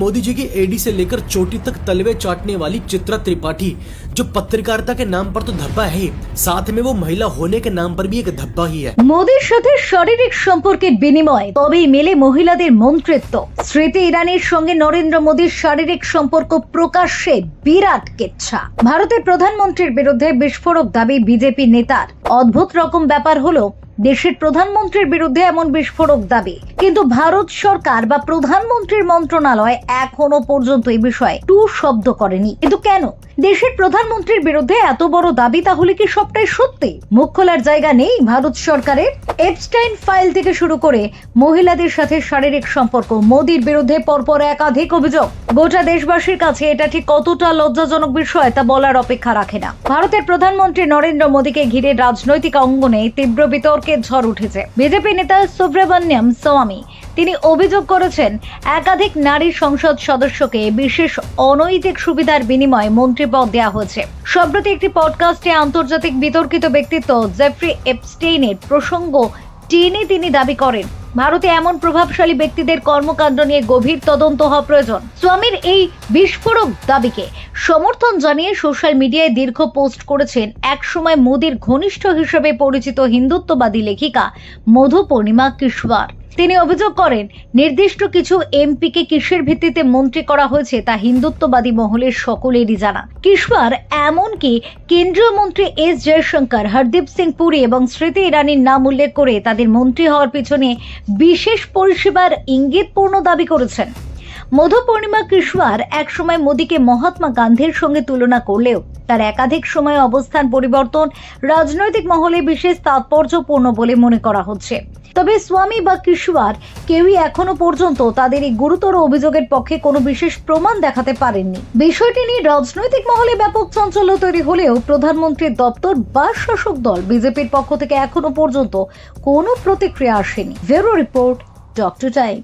मोदी जी की एडी से लेकर चोटी तक तलवे चाटने वाली चित्रा त्रिपाठी जो पत्रकारिता के नाम पर तो धब्बा है, साथ में वो महिला होने के नाम पर भी एक धब्बा ही है। মোদির সাথে শারীরিক সম্পর্কের বিনিময়ে তবেই মেলে মহিলাদের মন্ত্রিত্ব। স্মৃতি ইরানির সঙ্গে নরেন্দ্র মোদীর শারীরিক সম্পর্ক প্রকাশ্যে বিরাট কেচ্ছা। ভারতের প্রধানমন্ত্রীর বিরুদ্ধে বিস্ফোরক দাবি বিজেপি নেতার। অদ্ভুত রকম ব্যাপার হলো দেশের প্রধানমন্ত্রীর বিরুদ্ধে এমন বিস্ফোরক দাবি, কিন্তু ভারত সরকার বা প্রধানমন্ত্রীর মন্ত্রণালয় এখনো পর্যন্ত এই বিষয়ে টু শব্দ করেনি। কিন্তু কেন দেশের প্রধানমন্ত্রীর বিরুদ্ধে এত বড় দাবি? তাহলে কি সবটাই সত্যি? মুখ খোলার জায়গা নেই ভারত সরকারের? এপস্টাইন ফাইল থেকে শুরু করে মহিলাদের সাথে শারীরিক সম্পর্ক, মোদির বিরুদ্ধে পরপর একাধিক অভিযোগ। গোটা দেশবাসীর কাছে এটা ঠিক কতটা লজ্জাজনক বিষয় তা বলার অপেক্ষা রাখে না। ভারতের প্রধানমন্ত্রী নরেন্দ্র মোদীকে ঘিরে রাজনৈতিক অঙ্গনে তীব্র বিতর্কের ঝড় উঠেছে। বিজেপি নেতা সুব্রমণ্যম স্বামী তিনি অভিযোগ করেছেন, একাধিক নারী সংসদ সদস্যকে বিশেষ অনৈতিক সুবিধার বিনিময়ে মন্ত্রীপদ দেওয়া হয়েছে। সম্প্রতি একটি পডকাস্টে আন্তর্জাতিক বিতর্কিত ব্যক্তিত্ব জেফ্রি এপস্টেইনের প্রসঙ্গ টেনে তিনি দাবি করেন, ভারতে এমন প্রভাবশালী ব্যক্তিদের কর্মকাণ্ড নিয়ে গভীর তদন্ত হওয়া প্রয়োজন। স্বামীর এই বিস্ফোরক দাবিকে সমর্থন জানিয়ে সোশ্যাল মিডিয়ায় দীর্ঘ পোস্ট করেছেন একসময় মোদীর ঘনিষ্ঠ হিসেবে পরিচিত হিন্দুত্ববাদী লেখিকা মধুপূর্ণিমা কিশোর। তিনি অভিযোগ করেন, নির্দিষ্ট কিছু এমপিকে কিসের ভিত্তিতে মন্ত্রী করা হয়েছে তা হিন্দুত্ববাদী মহলের সকলেরই জানা। কিশোর এমনকি কেন্দ্রীয় মন্ত্রী এস জয়শঙ্কর, হরদীপ সিং পুরী এবং স্মৃতি ইরানির নাম উল্লেখ করে তাদের মন্ত্রী হওয়ার পিছনে বিশেষ পরিষেবার ইঙ্গিতপূর্ণ দাবি করেছেন। মধুপূর্ণিমা কিশোর একসময় মোদীকে মহাত্মা গান্ধীর সঙ্গে তুলনা করলেও তার একাধিক সময় অবস্থান পরিবর্তন রাজনৈতিক মহলে বিশেষ তাৎপর্যপূর্ণ বলে মনে করা হচ্ছে। তবে স্বামী বা কিশোর কেউই এখনো পর্যন্ত তাদের এই গুরুতর অভিযোগের পক্ষে কোনো বিশেষ প্রমাণ দেখাতে পারেননি। বিষয়টি নিয়ে রাজনৈতিক মহলে ব্যাপক চাঞ্চল্য তৈরি হলেও প্রধানমন্ত্রীর দপ্তর বা শাসক দল বিজেপির পক্ষ থেকে এখনো পর্যন্ত কোনো প্রতিক্রিয়া আসেনি। Bureau report, doctor time.